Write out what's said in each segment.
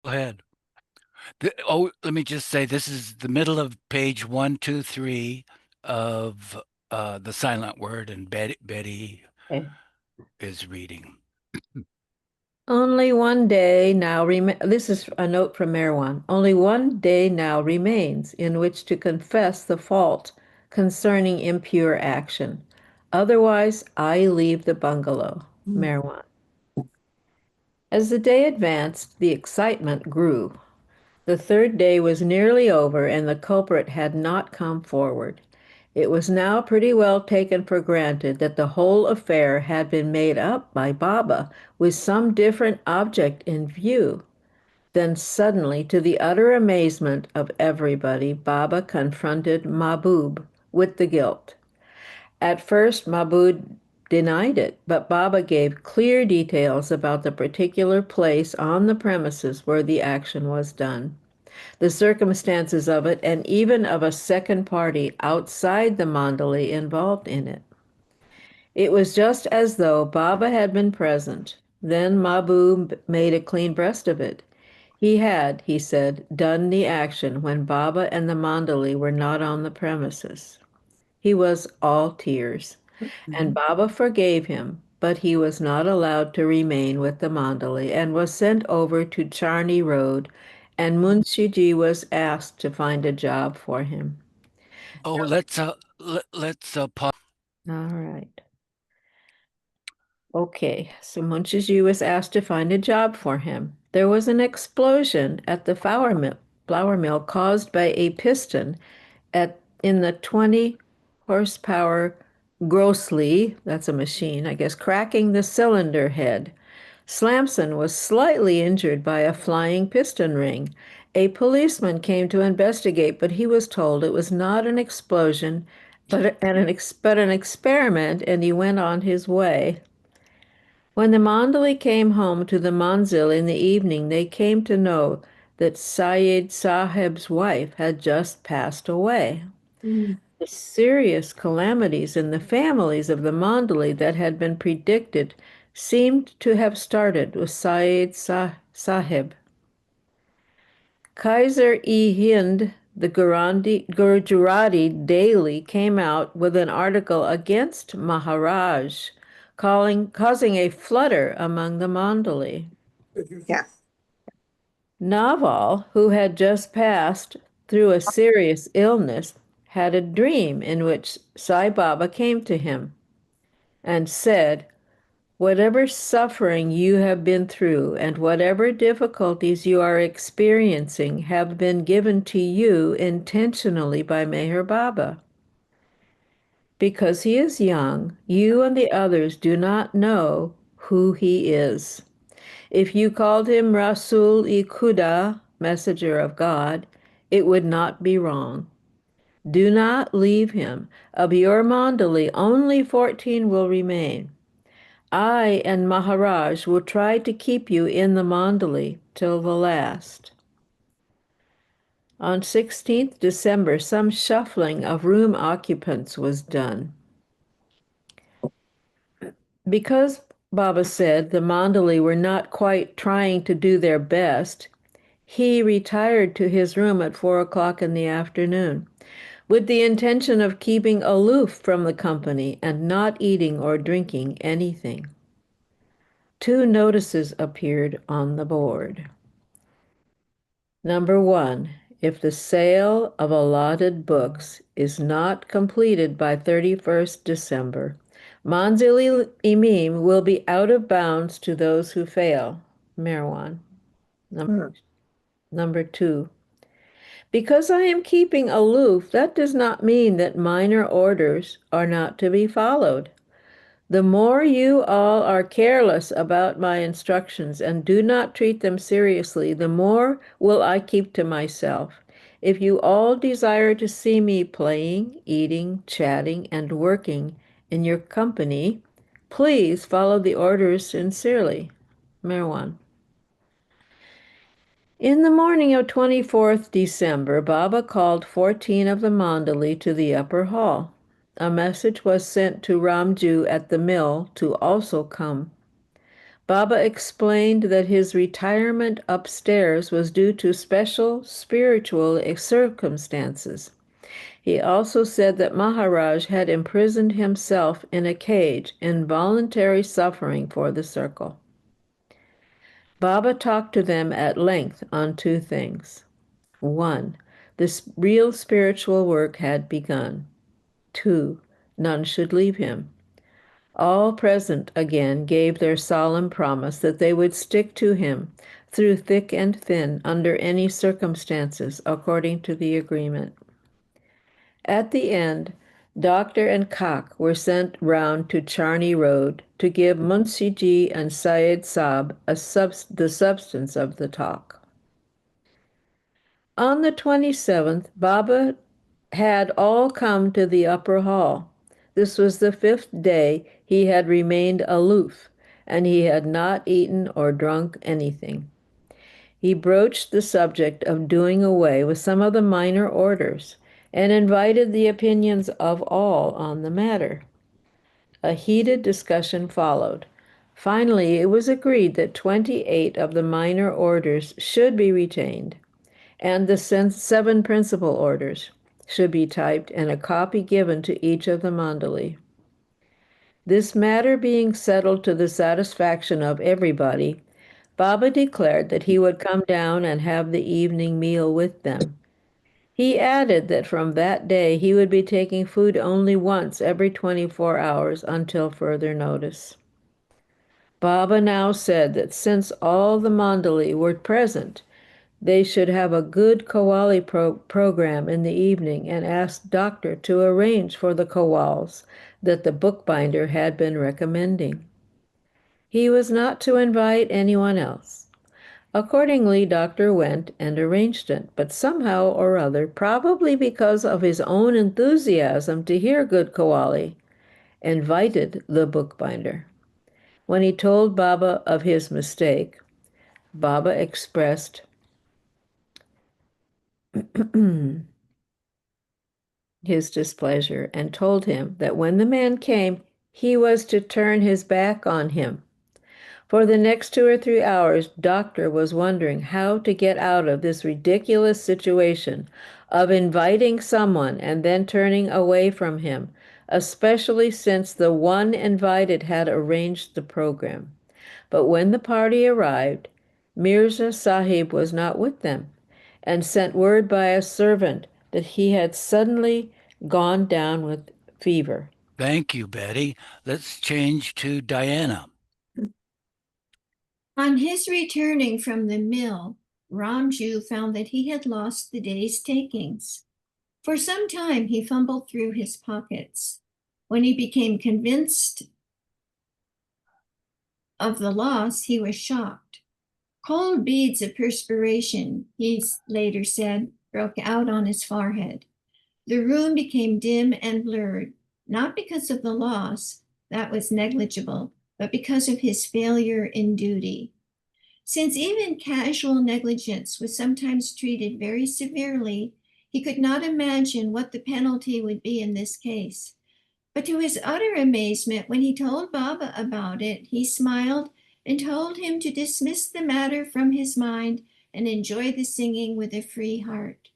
ahead. Let me just say this is the middle of page 123 of the silent word, and Betty Okay. is reading. Only one day now this is a note from Erewhon. Only one day now remains in which to confess the fault concerning impure action. Otherwise, I leave the bungalow. Merwan. As the day advanced, the excitement grew. The third day was nearly over, and the culprit had not come forward. It was now pretty well taken for granted that the whole affair had been made up by Baba with some different object in view. Then suddenly, to the utter amazement of everybody, Baba confronted Mahbub with the guilt. At first, Mahbub denied it, but Baba gave clear details about the particular place on the premises where the action was done, the circumstances of it, and even of a second party outside the Mandali involved in it. It was just as though Baba had been present. Then Mahbub made a clean breast of it. He had, he said, done the action when Baba and the Mandali were not on the premises. He was all tears, and Baba forgave him, but he was not allowed to remain with the Mandali and was sent over to Charni Road, and Munshiji was asked to find a job for him. Oh, let's pause. All right. Okay, so Munshiji was asked to find a job for him. There was an explosion at the flour mill caused by a piston in the 20 horsepower Grossly, that's a machine, I guess, cracking the cylinder head. Slamson was slightly injured by a flying piston ring. A policeman came to investigate, but he was told it was not an explosion, but an experiment, and he went on his way. When the Mandali came home to the manzil in the evening, they came to know that Syed Sahib's wife had just passed away. The serious calamities in the families of the Mandali that had been predicted seemed to have started with Syed Sahib. Kaiser-e-Hind, the Gujarati daily, came out with an article against Maharaj, causing a flutter among the Mandali. Yeah. Naval, who had just passed through a serious illness, had a dream in which Sai Baba came to him and said, whatever suffering you have been through and whatever difficulties you are experiencing have been given to you intentionally by Meher Baba. Because he is young, you and the others do not know who he is. If you called him Rasul-i Khuda, messenger of God, it would not be wrong. Do not leave him. Of your mandali, only 14 will remain. I and Maharaj will try to keep you in the mandali till the last. On 16th December, some shuffling of room occupants was done. Because Baba said the mandali were not quite trying to do their best, he retired to his room at 4 o'clock in the afternoon, with the intention of keeping aloof from the company and not eating or drinking anything. 2 notices appeared on the board. Number 1, if the sale of allotted books is not completed by 31st December, Manzili Imam will be out of bounds to those who fail. Marwan. Number 2, because I am keeping aloof, that does not mean that minor orders are not to be followed. The more you all are careless about my instructions and do not treat them seriously, the more will I keep to myself. If you all desire to see me playing, eating, chatting, and working in your company, please follow the orders sincerely. Marwan. In the morning of 24th December, Baba called 14 of the Mandali to the upper hall. A message was sent to Ramju at the mill to also come. Baba explained that his retirement upstairs was due to special spiritual circumstances. He also said that Maharaj had imprisoned himself in a cage in voluntary suffering for the circle. Baba talked to them at length on two things. One, this real spiritual work had begun. Two, none should leave him. All present again gave their solemn promise that they would stick to him through thick and thin under any circumstances according to the agreement. At the end, Doctor and Kak were sent round to Charney Road to give Munshi Ji and Syed Saab the substance of the talk. On the 27th, Baba had all come to the upper hall. This was the fifth day he had remained aloof, and he had not eaten or drunk anything. He broached the subject of doing away with some of the minor orders and invited the opinions of all on the matter. A heated discussion followed. Finally, it was agreed that 28 of the minor orders should be retained, and the seven principal orders should be typed and a copy given to each of the mandali. This matter being settled to the satisfaction of everybody, Baba declared that he would come down and have the evening meal with them. He added that from that day he would be taking food only once every 24 hours until further notice. Baba now said that since all the mandali were present, they should have a good Qawwali program in the evening and asked Doctor to arrange for the Qawwals that the bookbinder had been recommending. He was not to invite anyone else. Accordingly, Doctor went and arranged it, but somehow or other, probably because of his own enthusiasm to hear good Qawwali, invited the bookbinder. When he told Baba of his mistake, Baba expressed his displeasure and told him that when the man came, he was to turn his back on him. For the next 2 or 3 hours, Doctor was wondering how to get out of this ridiculous situation of inviting someone and then turning away from him, especially since the one invited had arranged the program. But when the party arrived, Mirza Sahib was not with them, and sent word by a servant that he had suddenly gone down with fever. Thank you, Betty. Let's change to Diana. On his returning from the mill, Ramju found that he had lost the day's takings. For some time he fumbled through his pockets. When he became convinced of the loss, he was shocked. Cold beads of perspiration, he later said, broke out on his forehead. The room became dim and blurred, not because of the loss, that was negligible, but because of his failure in duty. Since even casual negligence was sometimes treated very severely, he could not imagine what the penalty would be in this case. But to his utter amazement, when he told Baba about it, he smiled and told him to dismiss the matter from his mind and enjoy the singing with a free heart.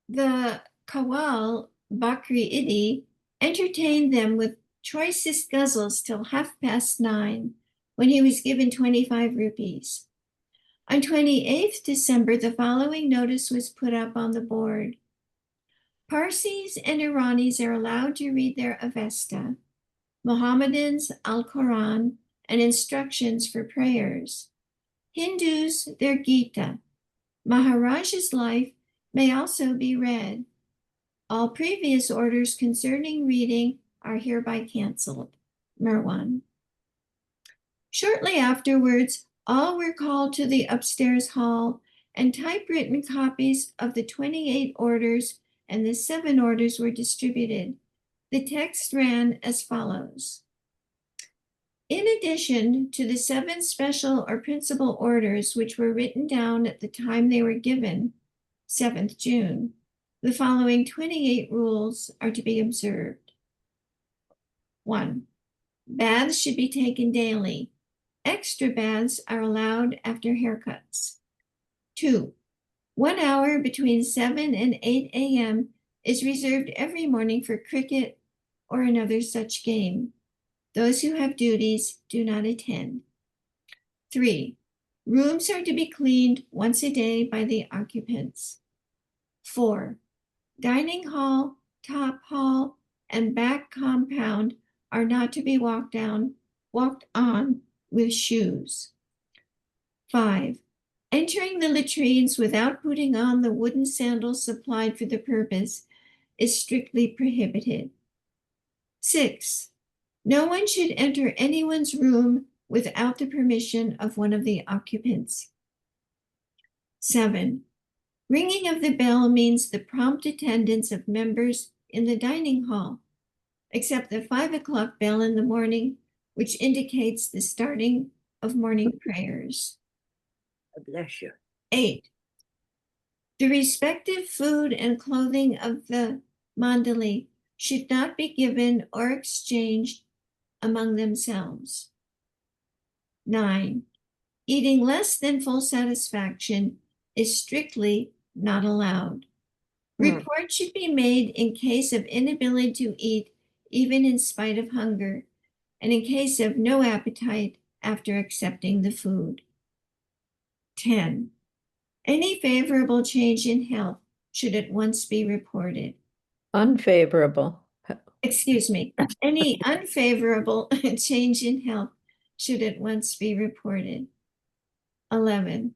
The Kawal Bakri Idi entertained them with choicest guzzles till 9:30, when he was given 25 rupees. On 28th December, the following notice was put up on the board. Parsis and Iranis are allowed to read their Avesta, Mohammedans Al-Quran, and instructions for prayers. Hindus their Gita. Maharaj's life may also be read. All previous orders concerning reading are hereby canceled. Merwan. Shortly afterwards, all were called to the upstairs hall, and typewritten copies of the 28 orders and the 7 orders were distributed. The text ran as follows. In addition to the 7 special or principal orders which were written down at the time they were given, 7th June, the following 28 rules are to be observed. 1. Baths should be taken daily. Extra baths are allowed after haircuts. 2. 1 hour between 7 and 8 a.m. is reserved every morning for cricket or another such game. Those who have duties do not attend. 3. Rooms are to be cleaned once a day by the occupants. 4. Dining hall, top hall, and back compound are not to be walked on with shoes. 5. Entering the latrines without putting on the wooden sandals supplied for the purpose is strictly prohibited. 6. No one should enter anyone's room without the permission of one of the occupants. 7. Ringing of the bell means the prompt attendance of members in the dining hall, except the 5 o'clock bell in the morning, which indicates the starting of morning prayers. Bless you. 8. The respective food and clothing of the mandali should not be given or exchanged among themselves. 9. Eating less than full satisfaction is strictly not allowed. Report should be made in case of inability to eat, even in spite of hunger, and in case of no appetite after accepting the food. 10. Any favorable change in health should at once be reported. Unfavorable. Excuse me. Any unfavorable change in health should at once be reported. 11.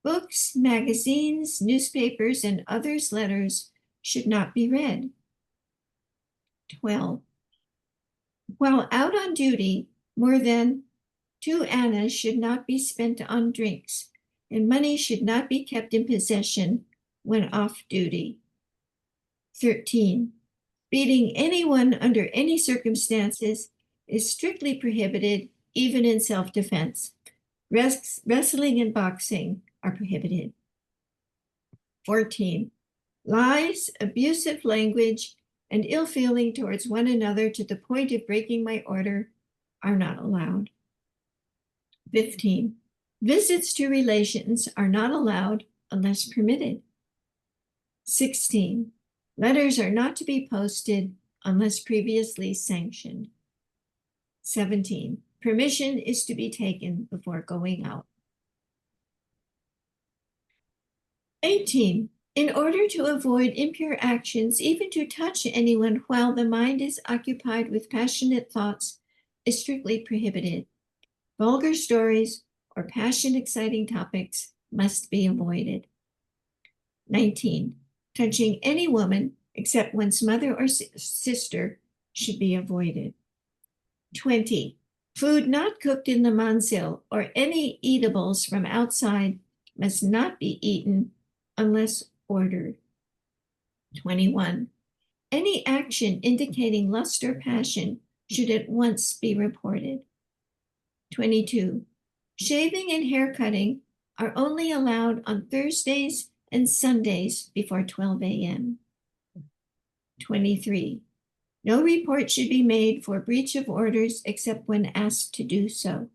Books, magazines, newspapers, and others' letters should not be read. 12. While out on duty, more than 2 annas should not be spent on drinks, and money should not be kept in possession when off duty. 13. Beating anyone under any circumstances is strictly prohibited, even in self-defense. Wrestling and boxing are prohibited. 14. Lies, abusive language, and ill feeling towards one another to the point of breaking my order are not allowed. 15. Visits to relations are not allowed unless permitted. 16. Letters are not to be posted unless previously sanctioned. 17. Permission is to be taken before going out. 18. In order to avoid impure actions, even to touch anyone while the mind is occupied with passionate thoughts is strictly prohibited. Vulgar stories or passion-exciting topics must be avoided. 19. Touching any woman except one's mother or sister should be avoided. 20. Food not cooked in the manzil or any eatables from outside must not be eaten unless ordered. 21. Any action indicating lust or passion should at once be reported. 22. Shaving and hair cutting are only allowed on Thursdays and Sundays before 12 a.m. 23. No report should be made for breach of orders except when asked to do so.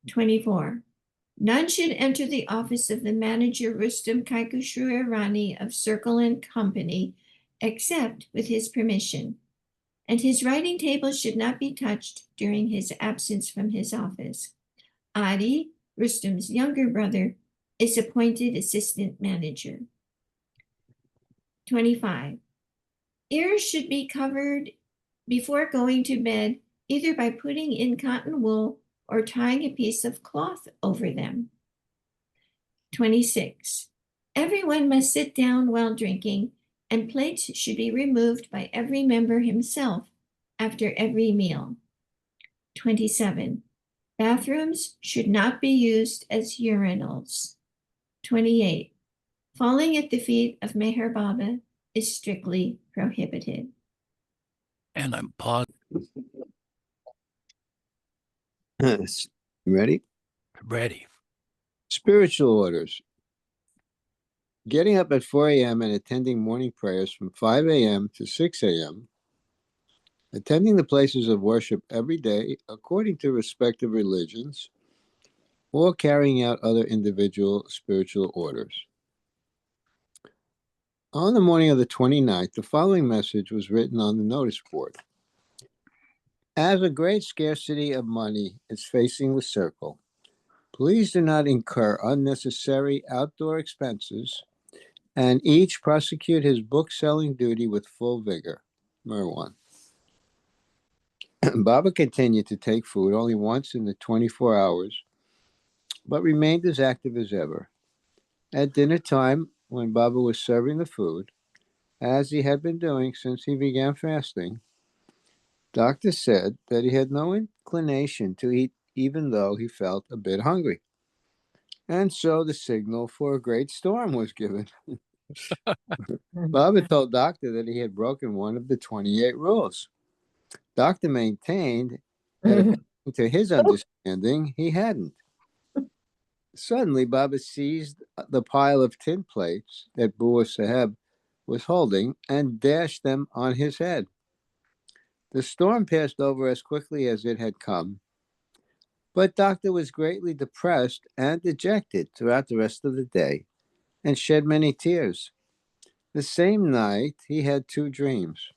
24. None should enter the office of the manager Rustam Kaikushrurani of Circle and Company except with his permission, and his writing table should not be touched during his absence from his office. Adi, Rustam's younger brother, is appointed assistant manager. 25. Ears should be covered before going to bed, either by putting in cotton wool or tying a piece of cloth over them. 26. Everyone must sit down while drinking, and plates should be removed by every member himself after every meal. 27. Bathrooms should not be used as urinals. 28. Falling at the feet of Meher Baba is strictly prohibited. And I'm paused. You ready? Ready. Spiritual orders. Getting up at 4 a.m. and attending morning prayers from 5 a.m. to 6 a.m. attending the places of worship every day according to respective religions, or carrying out other individual spiritual orders. On the morning of the 29th, the following message was written on the notice board. As a great scarcity of money is facing the circle, please do not incur unnecessary outdoor expenses and each prosecute his book-selling duty with full vigor. Merwan. Baba continued to take food only once in the 24 hours, but remained as active as ever. At dinner time, when Baba was serving the food, as he had been doing since he began fasting, Doctor said that he had no inclination to eat even though he felt a bit hungry. And so the signal for a great storm was given. Baba told Doctor that he had broken one of the 28 rules. Doctor maintained that according to his understanding, he hadn't. Suddenly, Baba seized the pile of tin plates that Bua Saheb was holding and dashed them on his head. The storm passed over as quickly as it had come, but Doctor was greatly depressed and dejected throughout the rest of the day and shed many tears. The same night, he had two dreams.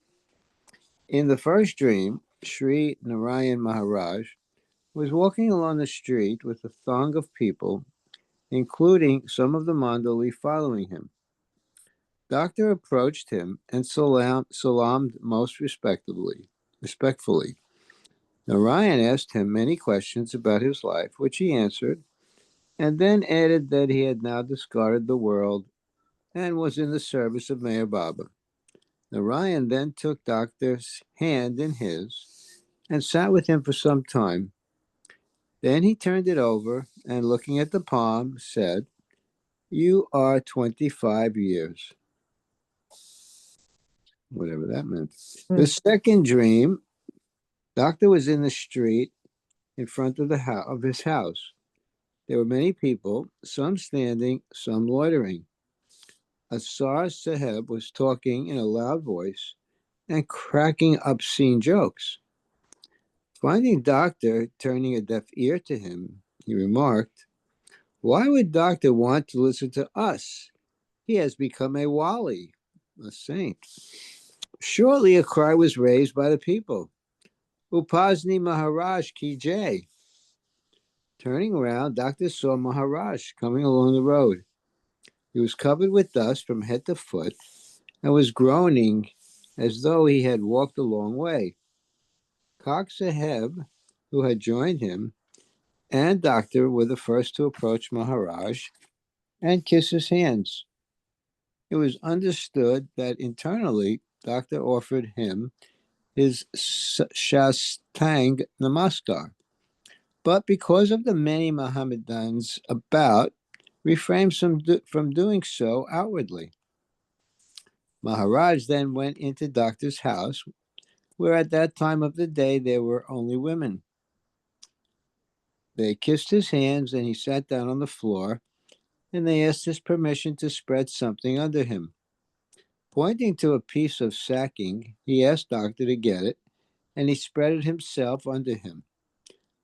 In the first dream, Sri Narayan Maharaj was walking along the street with a throng of people, including some of the Mandali following him. Doctor approached him and salamed most respectfully. Narayan asked him many questions about his life, which he answered, and then added that he had now discarded the world and was in the service of Mayor Baba. Narayan then took Doctor's hand in his and sat with him for some time. Then he turned it over and, looking at the palm, said, "You are 25 years." Whatever that meant. The second dream, Doctor was in the street in front of his house. There were many people, some standing, some loitering. Asar Saheb was talking in a loud voice and cracking obscene jokes. Finding Doctor turning a deaf ear to him, he remarked, "Why would Doctor want to listen to us? He has become a wali, a saint." Shortly, a cry was raised by the people, "Upasni Maharaj ki jai." Turning around, Doctor saw Maharaj coming along the road. He was covered with dust from head to foot and was groaning as though he had walked a long way. Kak Saheb, who had joined him, and Doctor were the first to approach Maharaj and kiss his hands. It was understood that internally, Doctor offered him his Shastang Namaskar, but because of the many Mohammedans about, refrained from doing so outwardly. Maharaj then went into Doctor's house, where at that time of the day there were only women. They kissed his hands and he sat down on the floor, and they asked his permission to spread something under him. Pointing to a piece of sacking, he asked Doctor to get it, and he spread it himself under him.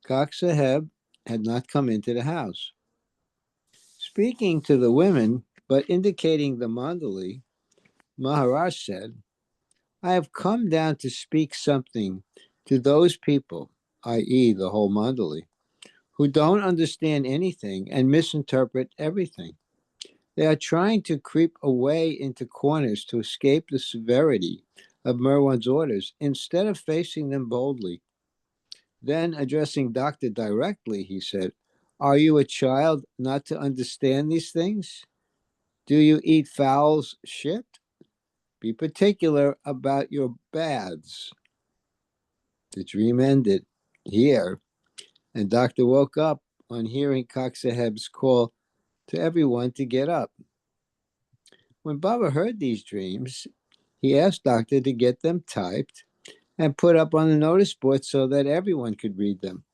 Kak Saheb had not come into the house. Speaking to the women, but indicating the Mandali, Maharaj said, "I have come down to speak something to those people, i.e., the whole Mandali, who don't understand anything and misinterpret everything. They are trying to creep away into corners to escape the severity of Merwan's orders instead of facing them boldly." Then, addressing Doctor directly, he said, "Are you a child not to understand these things? Do you eat fowl's shit? Be particular about your baths." The dream ended here, and Doctor woke up on hearing Kak Saheb's call to everyone to get up. When Baba heard these dreams, he asked Doctor to get them typed and put up on the notice board so that everyone could read them.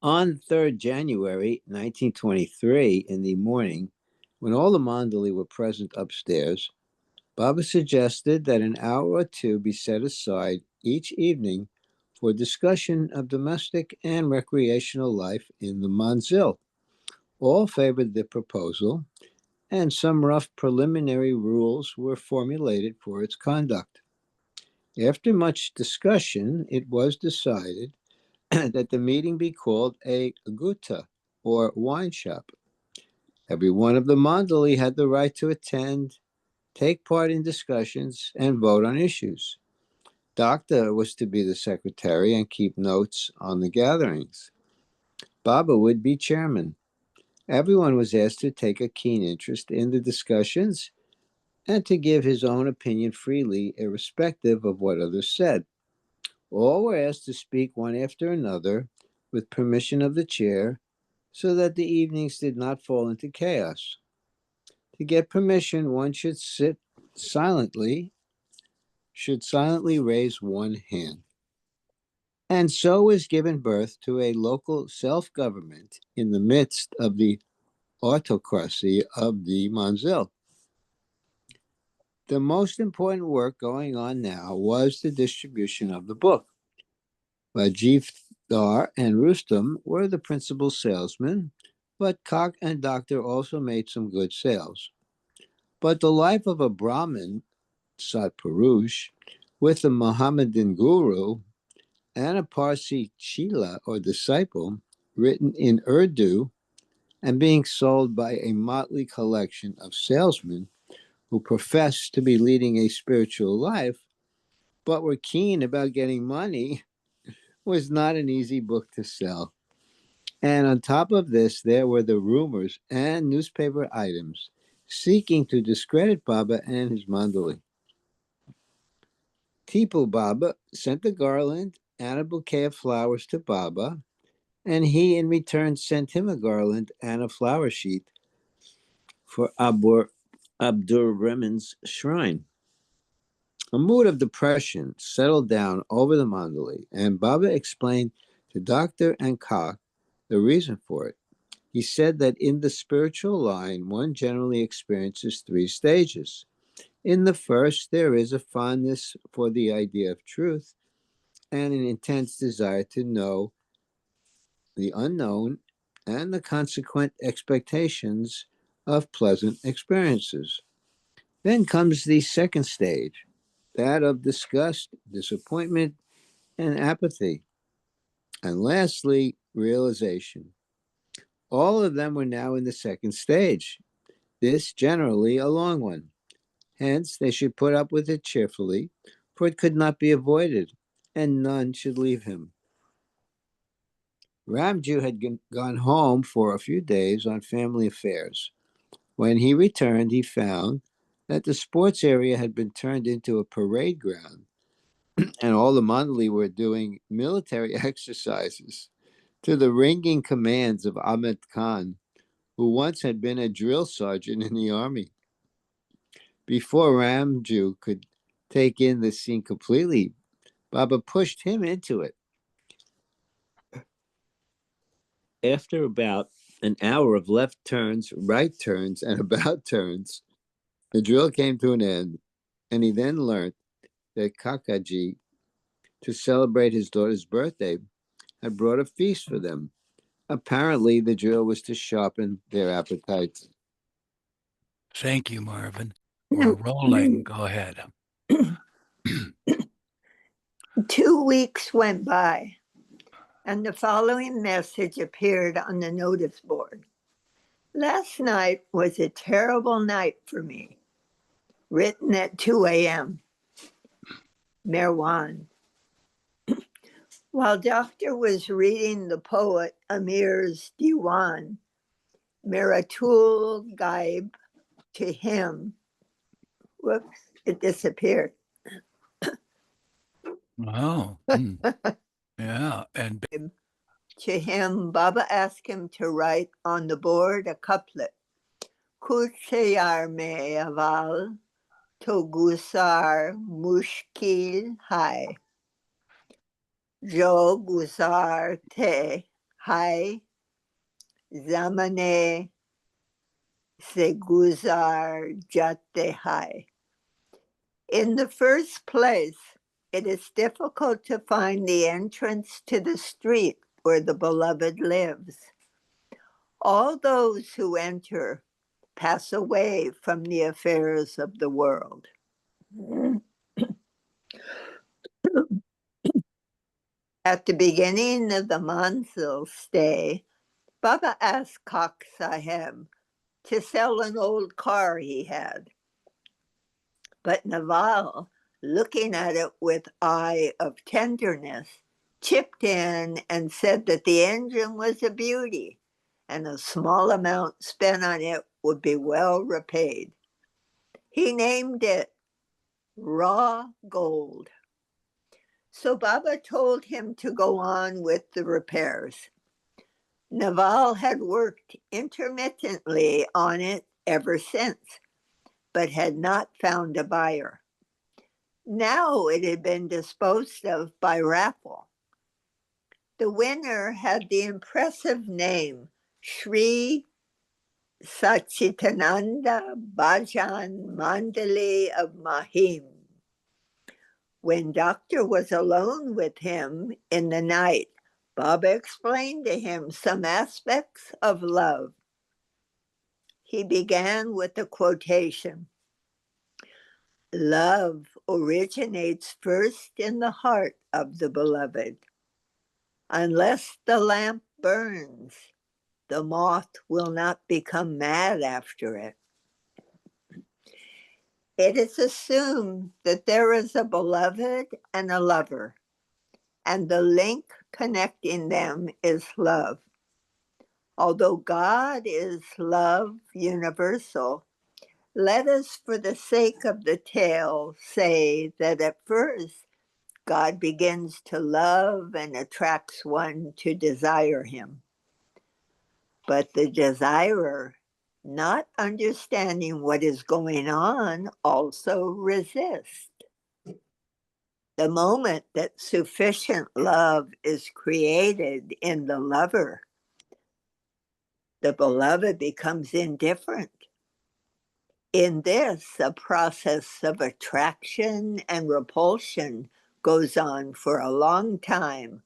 On 3rd January 1923, in the morning, when all the Mandali were present upstairs, Baba suggested that an hour or two be set aside each evening for discussion of domestic and recreational life in the Manzil. All favored the proposal, and some rough preliminary rules were formulated for its conduct. After much discussion, it was decided that the meeting be called a gutta, or wine shop. Every one of the mandali had the right to attend, take part in discussions, and vote on issues. Doctor was to be the secretary and keep notes on the gatherings. Baba would be chairman. Everyone was asked to take a keen interest in the discussions and to give his own opinion freely, irrespective of what others said. All were asked to speak one after another with permission of the chair so that the evenings did not fall into chaos. To get permission, one should silently raise one hand. And so was given birth to a local self-government in the midst of the autocracy of the Manzil. The most important work going on now was the distribution of the book. Rajiv Dar and Rustam were the principal salesmen, but Kak and Doctor also made some good sales. But the life of a Brahmin, Satpurush, with a Mohammedan guru and a Parsi Chila or disciple, written in Urdu and being sold by a motley collection of salesmen who professed to be leading a spiritual life but were keen about getting money, was not an easy book to sell. And on top of this, there were the rumors and newspaper items seeking to discredit Baba and his mandali. Tipu Baba sent a garland and a bouquet of flowers to Baba, and he in return sent him a garland and a flower sheet for Abdur Rahman's shrine. A mood of depression settled down over the mandali, and Baba explained to Doctor and Kak the reason for it. He said that in the spiritual line, one generally experiences three stages. In the first, there is a fondness for the idea of truth and an intense desire to know the unknown and the consequent expectations of pleasant experiences. Then comes the second stage, that of disgust, disappointment, and apathy. And lastly, realization. All of them were now in the second stage, this generally a long one. Hence, they should put up with it cheerfully, for it could not be avoided, and none should leave him. Ramju had gone home for a few days on family affairs. When he returned, he found that the sports area had been turned into a parade ground, and all the mandali were doing military exercises to the ringing commands of Ahmed Khan, who once had been a drill sergeant in the army. Before Ramju could take in the scene completely, Baba pushed him into it. After about an hour of left turns, right turns, and about turns, the drill came to an end, and he then learned that Kakaji, to celebrate his daughter's birthday, had brought a feast for them. Apparently, the drill was to sharpen their appetites. Thank you, Marvin. We're rolling. Go ahead. 2 weeks went by, and the following message appeared on the notice board. Last night was a terrible night for me. Written at 2 a.m. Merwan. While Doctor was reading the poet Amir's Diwan, Miratul Gaib, to him, whoops, it disappeared. Oh, yeah. And To him, Baba asked him to write on the board a couplet. Kuchayar me aval to gusar mushkil hai. Jo gusar te hai zamane se guzar jate hai. In the first place, it is difficult to find the entrance to the street where the beloved lives. All those who enter pass away from the affairs of the world. At the beginning of the Manzil stay, Baba asked Kak Saheb to sell an old car he had. But Naval, looking at it with eye of tenderness, chipped in and said that the engine was a beauty and a small amount spent on it would be well repaid. He named it raw gold. So Baba told him to go on with the repairs. Naval had worked intermittently on it ever since, but had not found a buyer. Now it had been disposed of by raffle. The winner had the impressive name Sri Sachitananda Bhajan Mandali of Mahim. When Doctor was alone with him in the night, Baba explained to him some aspects of love. He began with a quotation. Love originates first in the heart of the beloved. Unless the lamp burns, the moth will not become mad after it. It is assumed that there is a beloved and a lover, and the link connecting them is love. Although God is love universal, let us, for the sake of the tale, say that at first God begins to love and attracts one to desire him. But the desirer, not understanding what is going on, also resists. The moment that sufficient love is created in the lover, the beloved becomes indifferent. In this, a process of attraction and repulsion goes on for a long time,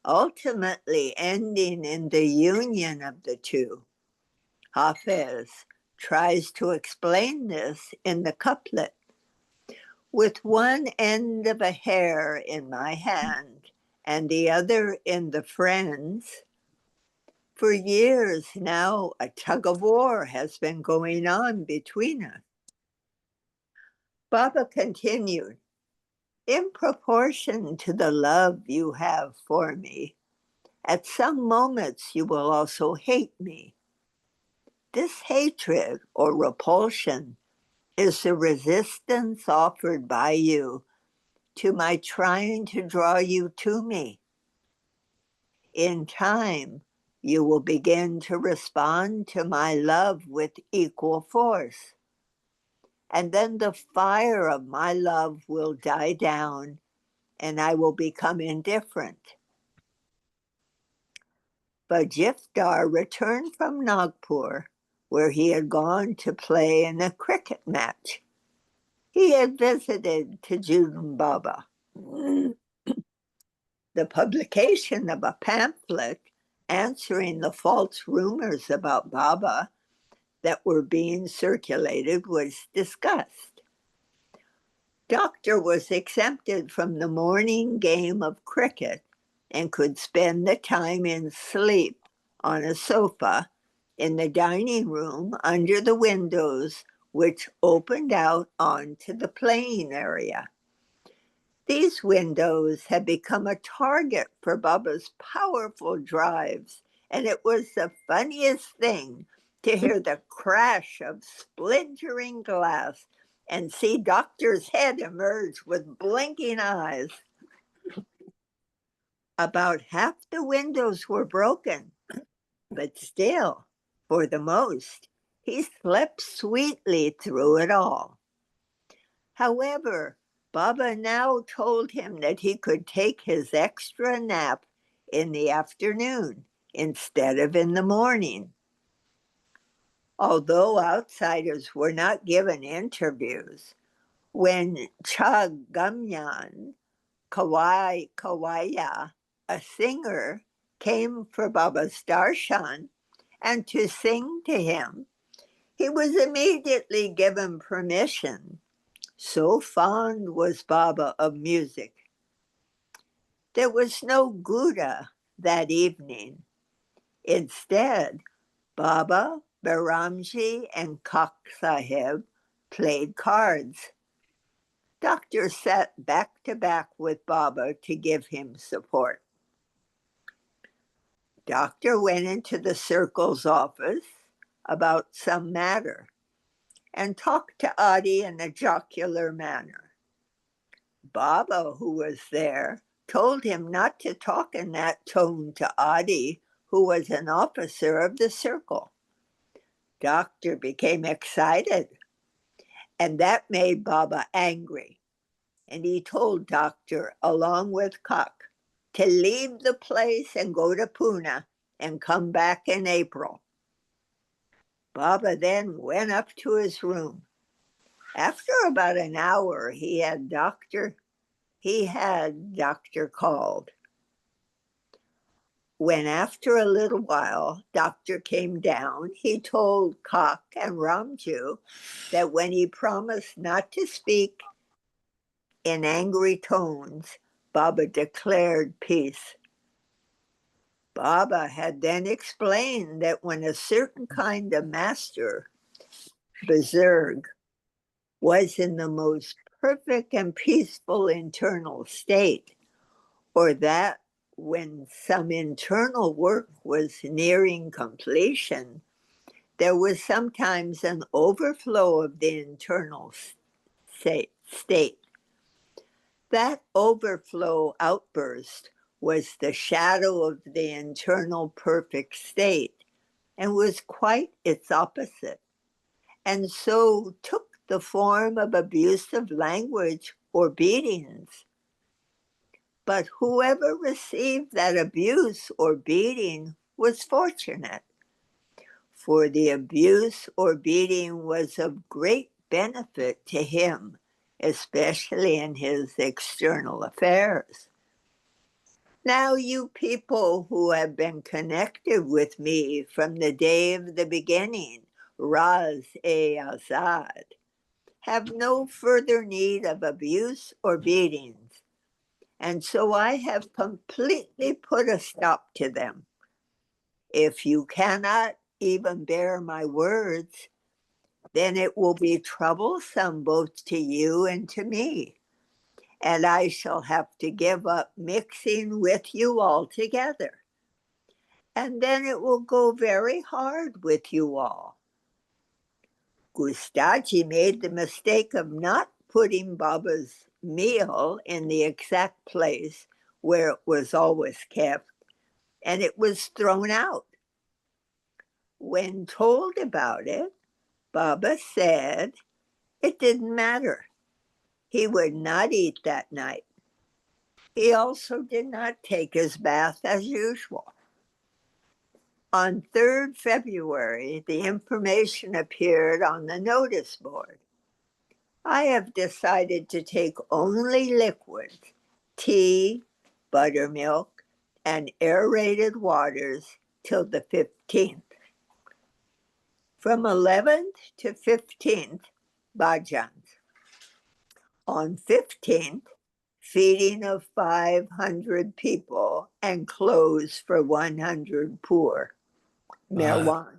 ultimately ending in the union of the two. Hafez tries to explain this in the couplet. With one end of a hair in my hand and the other in the friend's, for years now a tug of war has been going on between us. Baba continued, in proportion to the love you have for me, at some moments you will also hate me. This hatred or repulsion is the resistance offered by you to my trying to draw you to me. In time, you will begin to respond to my love with equal force. And then the fire of my love will die down and I will become indifferent. But Jiftar returned from Nagpur, where he had gone to play in a cricket match. He had visited Tajudin Baba. The publication of a pamphlet answering the false rumors about Baba that were being circulated was discussed. Doctor was exempted from the morning game of cricket and could spend the time in sleep on a sofa in the dining room under the windows which opened out onto the playing area. These windows had become a target for Baba's powerful drives, and it was the funniest thing to hear the crash of splintering glass and see Doctor's head emerge with blinking eyes. About half the windows were broken, but still, for the most, he slept sweetly through it all. However, Baba now told him that he could take his extra nap in the afternoon instead of in the morning. Although outsiders were not given interviews, When Chagamyan Kawaya, a singer, came for Baba's darshan and to sing to him, he was immediately given permission. So fond was Baba of music. There was no Gouda that evening. Instead, Baba, Baramji, and Kak Sahib played cards. Doctor sat back to back with Baba to give him support. Doctor went into the circle's office about some matter and talked to Adi in a jocular manner. Baba, who was there, told him not to talk in that tone to Adi, who was an officer of the circle. Doctor became excited, and that made Baba angry. And he told Doctor, along with Kak, to leave the place and go to Pune and come back in April. Baba then went up to his room. After about an hour, he had Doctor called. When after a little while Doctor came down, he told Kak and Ramju that when he promised not to speak in angry tones, Baba declared peace. Baba had then explained that when a certain kind of master, Bezerg, was in the most perfect and peaceful internal state, or that when some internal work was nearing completion, there was sometimes an overflow of the internal state. That overflow outburst was the shadow of the internal perfect state and was quite its opposite, and so took the form of abusive language or beatings. But whoever received that abuse or beating was fortunate, for the abuse or beating was of great benefit to him, especially in his external affairs. Now, you people who have been connected with me from the day of the beginning, Raz-e-Azad, have no further need of abuse or beatings, and so I have completely put a stop to them. If you cannot even bear my words, then it will be troublesome both to you and to me, and I shall have to give up mixing with you altogether. And then it will go very hard with you all. Gustaji made the mistake of not putting Baba's meal in the exact place where it was always kept, and it was thrown out. When told about it, Baba said it didn't matter. He would not eat that night. He also did not take his bath as usual. On 3rd February, the information appeared on the notice board. I have decided to take only liquids, tea, buttermilk, and aerated waters till the 15th. From 11th to 15th, bhajans. On 15th, feeding of 500 people and clothes for 100 poor. Merwan.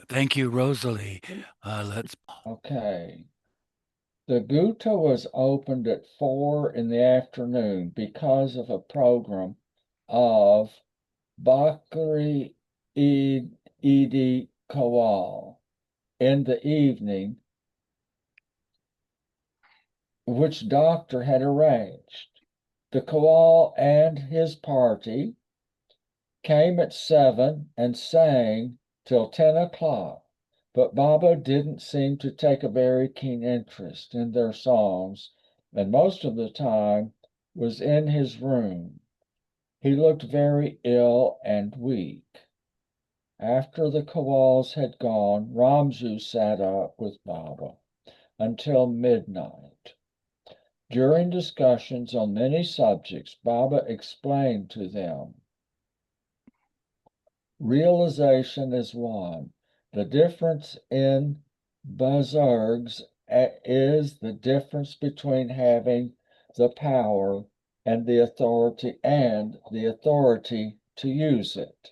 Thank you, Rosalie. Let's. Okay. The Guta was opened at 4 in the afternoon because of a program of Bakri Idi Kawal in the evening, which Doctor had arranged. The Kawal and his party came at 7 and sang till 10 o'clock, but Baba didn't seem to take a very keen interest in their songs, and most of the time was in his room. He looked very ill and weak. After the Kawals had gone, Ramju sat up with Baba until midnight. During discussions on many subjects, Baba explained to them, realization is one. The difference in Buzurgs is the difference between having the power and the authority to use it.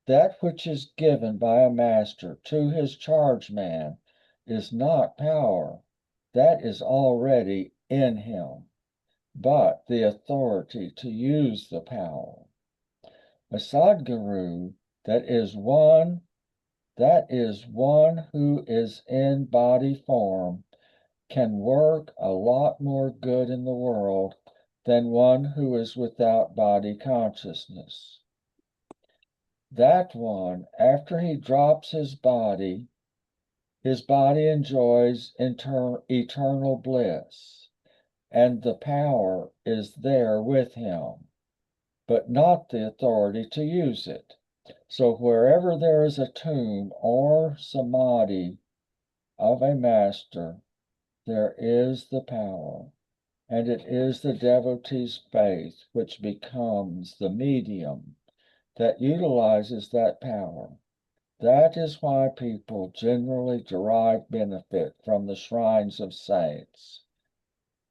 That which is given by a master to his charge man is not power. That is already in him, but the authority to use the power. A Sadguru that is one who is in body form can work a lot more good in the world than one who is without body consciousness. That one, after he drops his body enjoys eternal bliss, and the power is there with him, but not the authority to use it. So wherever there is a tomb or samadhi of a master, there is the power, and it is the devotee's faith which becomes the medium that utilizes that power. That is why people generally derive benefit from the shrines of saints.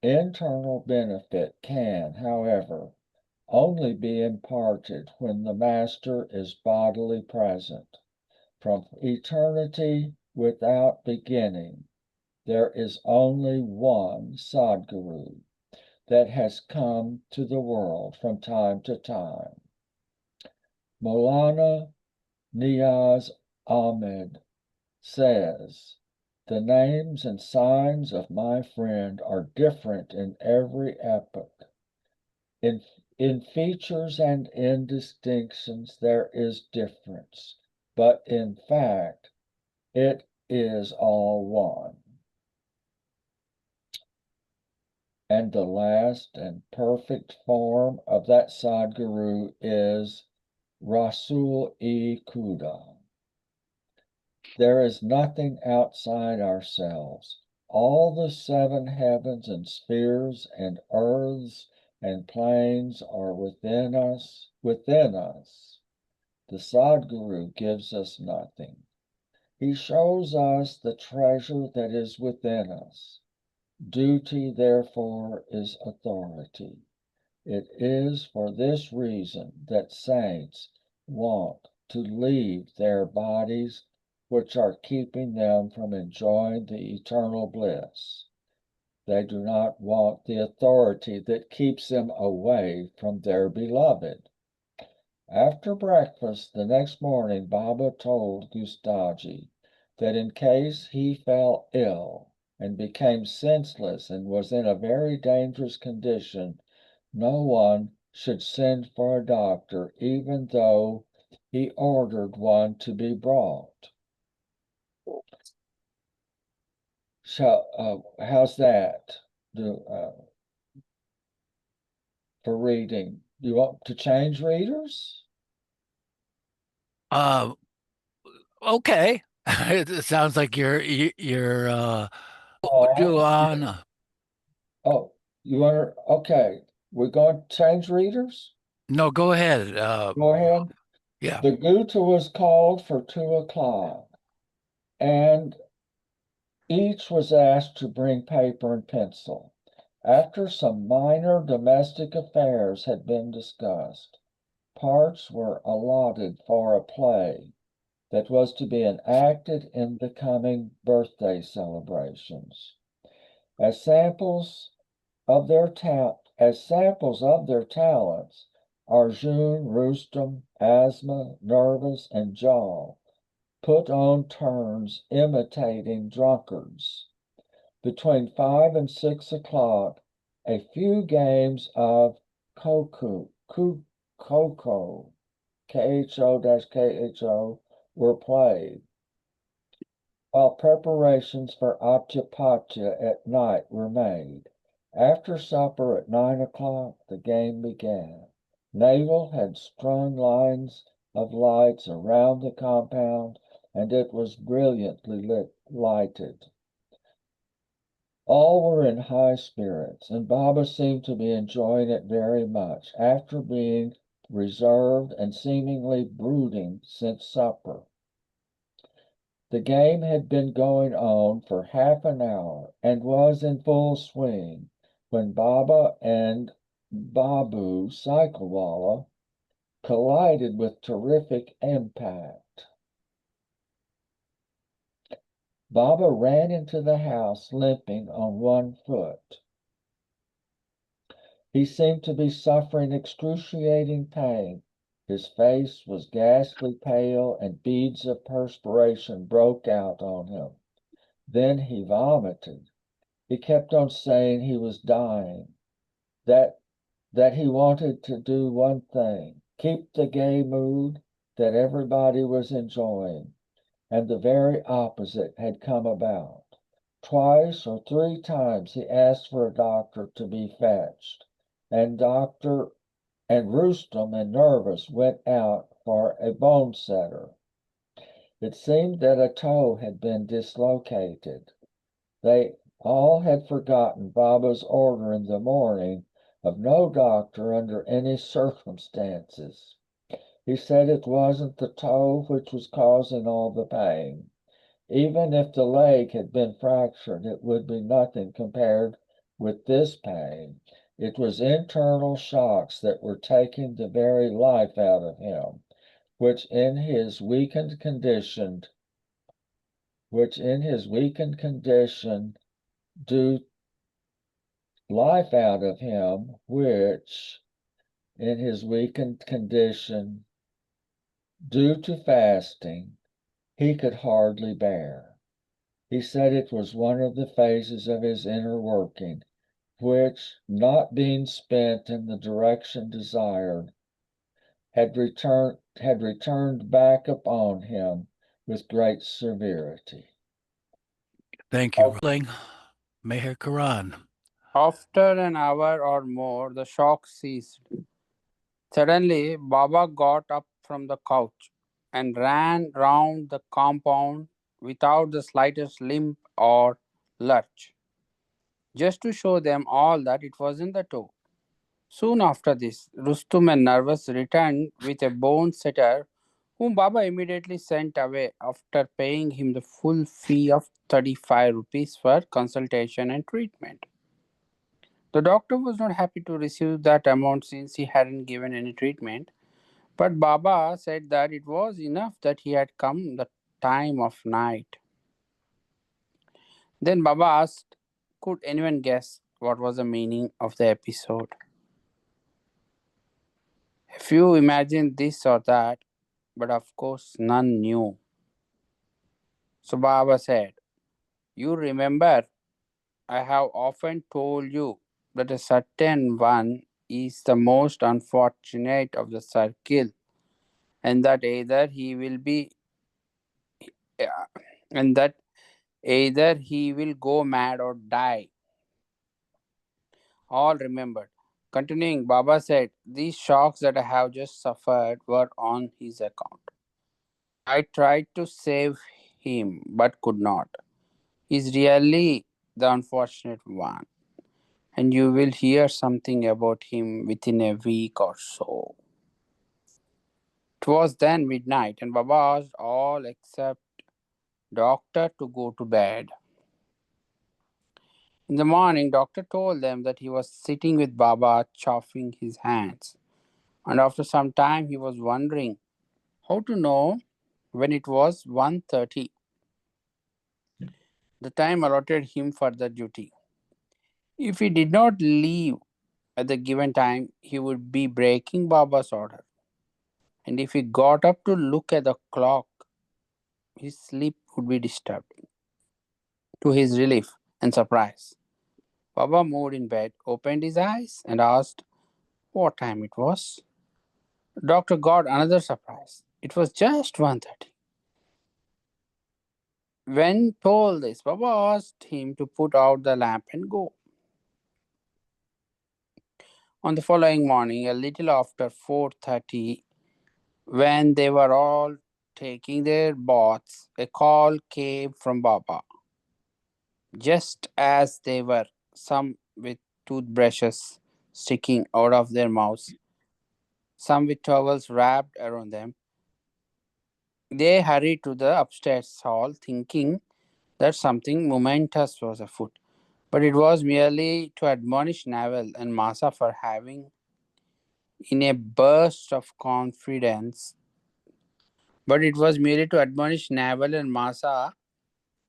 Internal benefit can, however, only be imparted when the Master is bodily present. From eternity without beginning, there is only one Sadguru that has come to the world from time to time. Maulana Niaz Ahmed says, the names and signs of my friend are different in every epoch. In features and in distinctions there is difference, but in fact it is all one. And the last and perfect form of that Sadguru is Rasul-e-Khuda. There is nothing outside ourselves. All the seven heavens and spheres and earths and planes are within us. The Sadguru gives us nothing. He shows us the treasure that is within us. Duty, therefore, is authority. It is for this reason that saints want to leave their bodies which are keeping them from enjoying the eternal bliss. They do not want the authority that keeps them away from their beloved. After breakfast the next morning, Baba told Gustaji that in case he fell ill and became senseless and was in a very dangerous condition, no one should send for a doctor, even though he ordered one to be brought. So, how's that for reading? You want to change readers? Okay. It sounds like you're Oh, Joanna. oh, you want to? Okay, we're going to change readers. No, go ahead. Go ahead. Yeah. The Gutta was called for 2 o'clock, and each was asked to bring paper and pencil. After some minor domestic affairs had been discussed, parts were allotted for a play that was to be enacted in the coming birthday celebrations. As samples of their talents, Arjun, Rustam, Asma, Nervous, and Jal put on turns imitating drunkards. Between 5 and 6 o'clock, a few games of Kho-Kho, Kho, were played, while preparations for Atyapatya at night were made. After supper at 9 o'clock, the game began. Naval had strung lines of lights around the compound, and it was brilliantly lighted. All were in high spirits, and Baba seemed to be enjoying it very much, after being reserved and seemingly brooding since supper. The game had been going on for half an hour and was in full swing when Baba and Babu Cyclewalla collided with terrific impact. Baba ran into the house limping on one foot. He seemed to be suffering excruciating pain. His face was ghastly pale, and beads of perspiration broke out on him. Then he vomited. He kept on saying he was dying, that he wanted to do one thing, keep the gay mood that everybody was enjoying, and the very opposite had come about. Twice or three times he asked for a doctor to be fetched, and Rustem and Nervous went out for a bone setter. It seemed that a toe had been dislocated. They all had forgotten Baba's order in the morning of no doctor under any circumstances. He said it wasn't the toe which was causing all the pain. Even if the leg had been fractured, it would be nothing compared with this pain. It was internal shocks that were taking the very life out of him, which in his weakened condition do life out of him, which in his weakened condition, due to fasting, he could hardly bear. He said it was one of the phases of his inner working, which, not being spent in the direction desired, had returned back upon him with great severity. Thank you. Rolling Meher Karan. After an hour or more, the shock ceased. Suddenly, Baba got up from the couch and ran round the compound without the slightest limp or lurch, just to show them all that it wasn't the toe. Soon after this, Rustum and Nervous returned with a bone setter, whom Baba immediately sent away after paying him the full fee of 35 rupees for consultation and treatment. The doctor was not happy to receive that amount since he hadn't given any treatment, but Baba said that it was enough that he had come the time of night. Then Baba asked, could anyone guess what was the meaning of the episode? A few imagined this or that, but of course none knew. So Baba said, you remember, I have often told you that a certain one is the most unfortunate of the circle, and that either he will be and that either he will go mad or die. All remembered. Continuing, Baba said, these shocks that I have just suffered were on his account. I tried to save him but could not. He's really the unfortunate one, and you will hear something about him within a week or so. It was then midnight, and Baba asked all except Doctor to go to bed. In the morning, Doctor told them that he was sitting with Baba, chafing his hands, and after some time he was wondering how to know when it was 1:30, the time allotted him for the duty. If he did not leave at the given time, he would be breaking Baba's order. And if he got up to look at the clock, his sleep would be disturbed. To his relief and surprise, Baba moved in bed, opened his eyes, and asked what time it was. Doctor got another surprise. It was just 1:30. When told this, Baba asked him to put out the lamp and go. On the following morning, a little after 4:30, when they were all taking their baths, a call came from Baba. just as they were, some with toothbrushes sticking out of their mouths, some with towels wrapped around them. They hurried to the upstairs hall, thinking that something momentous was afoot. But it was merely to admonish Neville and Massa for having, in a burst of confidence, but it was merely to admonish Neville and Massa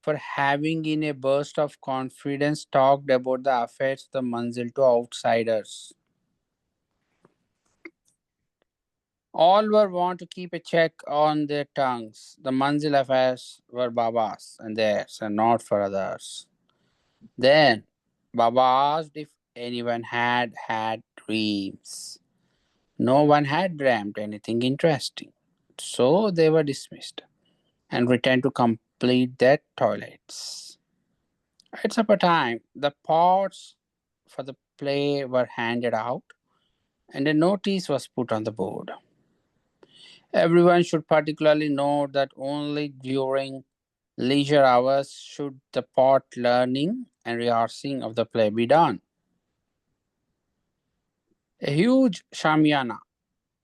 for having, in a burst of confidence, talked about the affairs of the Manzil to outsiders. All were wont to keep a check on their tongues. The Manzil affairs were Baba's and theirs, and not for others. Then Baba asked if anyone had had dreams. No one had dreamt anything interesting, so they were dismissed and returned to complete their toilets. At supper time, the pots for the play were handed out, and a notice was put on the board. Everyone should particularly note that only during leisure hours should the pot learning and rehearsing of the play be done. A huge shamyana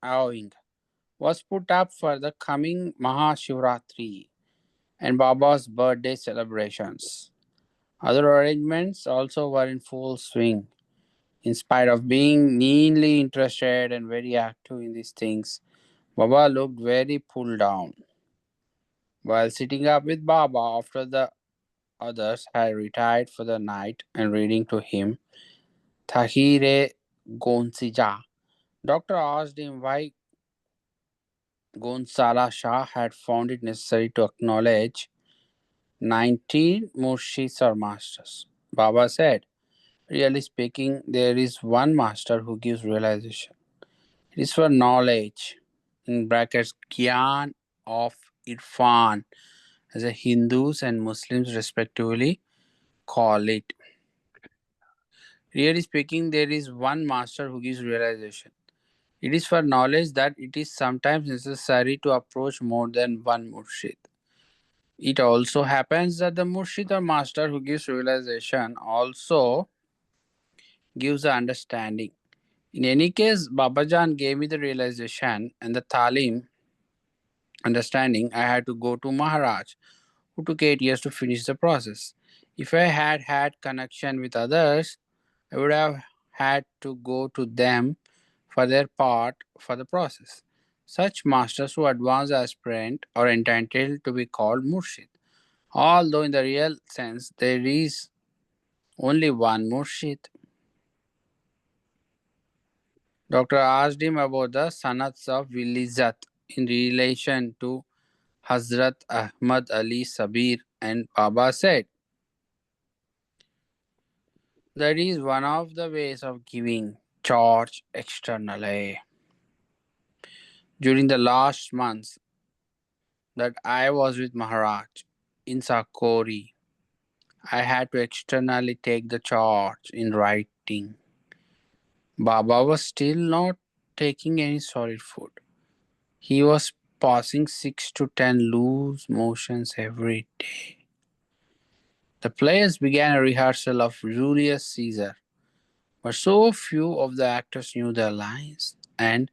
awning was put up for the coming Mahashivratri and Baba's birthday celebrations. Other arrangements also were in full swing. In spite of being keenly interested and very active in these things, Baba looked very pulled down. While sitting up with Baba after the others had retired for the night and reading to him Tahire Gonsija, Doctor asked him why Gonsala Shah had found it necessary to acknowledge 19 murshids or masters. Baba said, really speaking, there is one master who gives realization. It is for knowledge, in brackets, Gyan of Irfan, as the Hindus and Muslims respectively call it. Really speaking, there is one master who gives realization. It is for knowledge that it is sometimes necessary to approach more than one murshid. It also happens that the murshid or master who gives realization also gives the understanding. In any case, Babajan gave me the realization and the talim understanding. I had to go to Maharaj, who took 8 years to finish the process. If I had had connection with others, I would have had to go to them for their part for the process. Such masters who advance aspirant are entitled to be called murshid, although in the real sense there is only one murshid. Doctor asked him about the sanats of Wilizat in relation to Hazrat Ahmad Ali Sabir, and Baba said, that is one of the ways of giving charge externally. During the last months that I was with Maharaj in Sakori, I had to externally take the charge in writing. Baba was still not taking any solid food. He was passing 6 to 10 loose motions every day. The players began a rehearsal of Julius Caesar, but so few of the actors knew their lines, and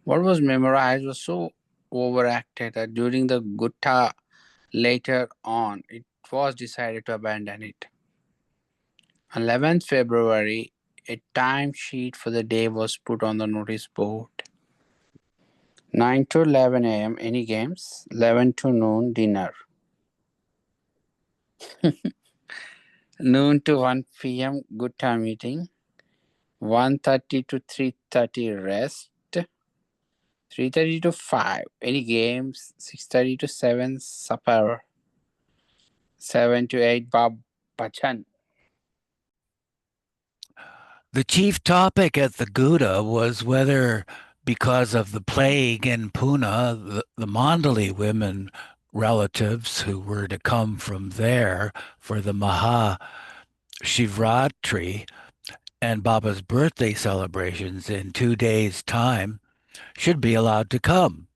what was memorized was so overacted that during the gutta later on, it was decided to abandon it. On 11th February, a time sheet for the day was put on the notice board. 9 to 11 a.m. any games, 11 to noon dinner. Noon to 1 p.m. good time meeting. 1:30 to 3:30 rest. 3:30 to 5 any games. 6:30 to 7 supper. 7 to 8 bhajan. The chief topic at the Gouda was whether, because of the plague in Pune, the Mandali women relatives who were to come from there for the Maha Shivratri and Baba's birthday celebrations in 2 days' time, should be allowed to come.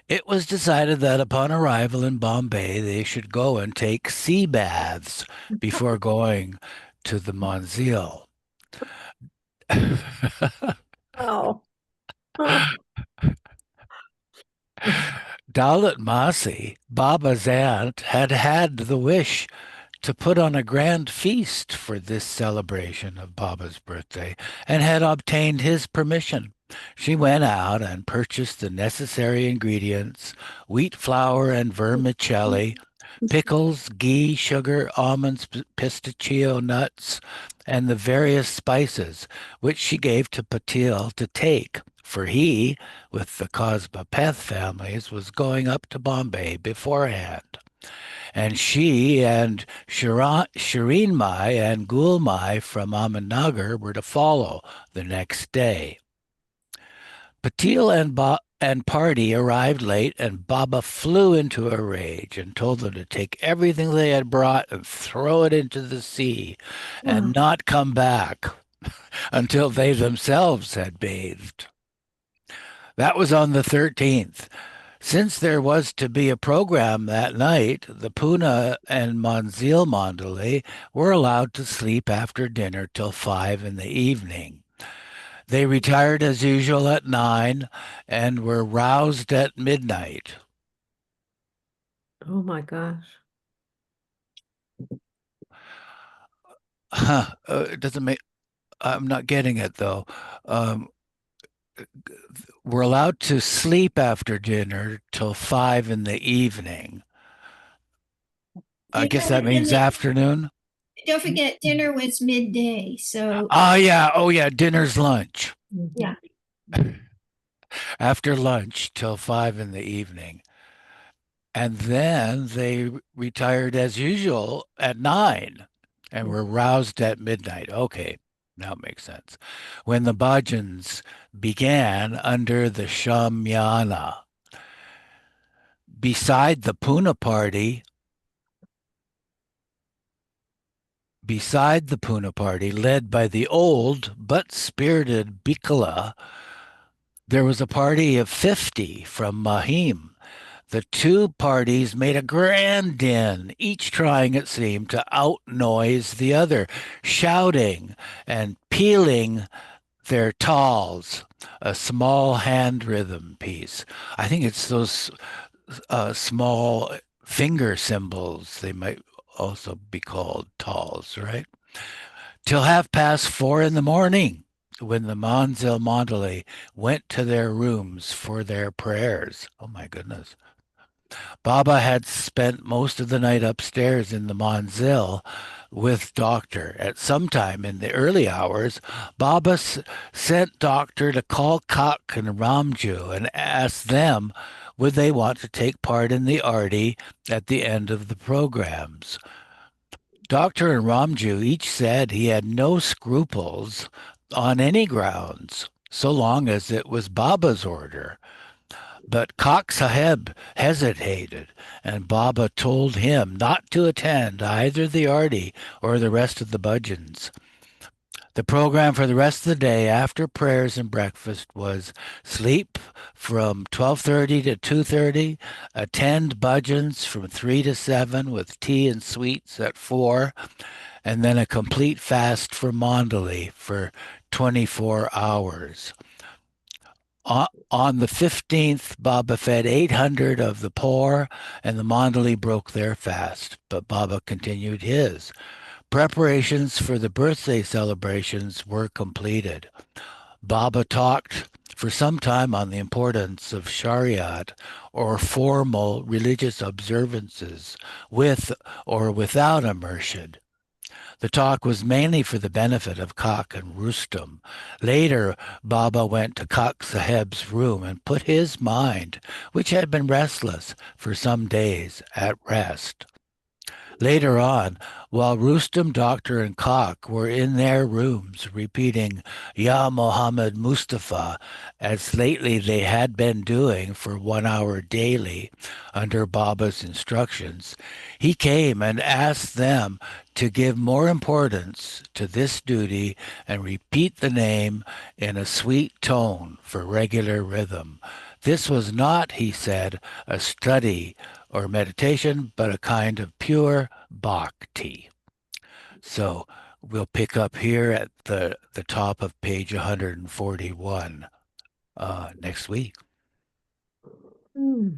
It was decided that upon arrival in Bombay, they should go and take sea baths before going to the Monzil. Oh. Huh. Daulat Masi, Baba's aunt, had had the wish to put on a grand feast for this celebration of Baba's birthday and had obtained his permission. She went out and purchased the necessary ingredients: wheat flour and vermicelli, pickles, ghee, sugar, almonds, pistachio nuts, and the various spices, which she gave to Patil to take, for he, with the Cosmopeth families, was going up to Bombay beforehand. And she and Shireen Mai and Gul Mai from Ahmednagar were to follow the next day. Patil and party arrived late, and Baba flew into a rage and told them to take everything they had brought and throw it into the sea and not come back until they themselves had bathed. That was on the 13th. Since there was to be a program that night, the Pune and Manzil Mandalay were allowed to sleep after dinner till 5 in the evening. They retired as usual at 9 and were roused at midnight. Oh my gosh. It doesn't make, I'm not getting it though. Um, we're allowed to sleep after dinner till 5 in the evening. I guess that means afternoon. Don't forget, dinner was midday. So, Oh, yeah. Oh, yeah. Dinner's lunch. yeah. After lunch till 5 in the evening. And then they retired as usual at 9 and were roused at midnight. Okay, now it makes sense. When the bhajans began under the Shamyana. Beside the Pune party, led by the old but spirited Bikala, there was a party of 50 from Mahim. The two parties made a grand din, each trying, it seemed, to outnoise the other, shouting and pealing their tals, a small hand rhythm piece. I think it's those small finger cymbals. They might also be called tals, right? Till 4:30 in the morning, when the Manzil Mandalay went to their rooms for their prayers. Oh my goodness. Baba had spent most of the night upstairs in the Manzil with Doctor. At some time in the early hours, Baba sent Doctor to call Kak and Ramju and ask them would they want to take part in the arti at the end of the programs. Doctor and Ramju each said he had no scruples on any grounds, so long as it was Baba's order. But Kak Saheb hesitated, and Baba told him not to attend either the arti or the rest of the bhajans. The program for the rest of the day after prayers and breakfast was sleep from 12:30 to 2:30, attend bhajans from 3 to 7 with tea and sweets at 4, and then a complete fast for Mandali for 24 hours. On the 15th, Baba fed 800 of the poor, and the Mandali broke their fast, but Baba continued his. Preparations for the birthday celebrations were completed. Baba talked for some time on the importance of Shariat, or formal religious observances, with or without a murshid. The talk was mainly for the benefit of Kak and Rustum. Later, Baba went to Kak Saheb's room and put his mind, which had been restless for some days, at rest. Later on, while Rustem, Doctor, and Cock were in their rooms repeating Ya Muhammad Mustafa, as lately they had been doing for 1 hour daily under Baba's instructions, he came and asked them to give more importance to this duty and repeat the name in a sweet tone for regular rhythm. This was not, he said, a study or meditation, but a kind of pure bhakti. So we'll pick up here at the top of page 141 next week. Hmm.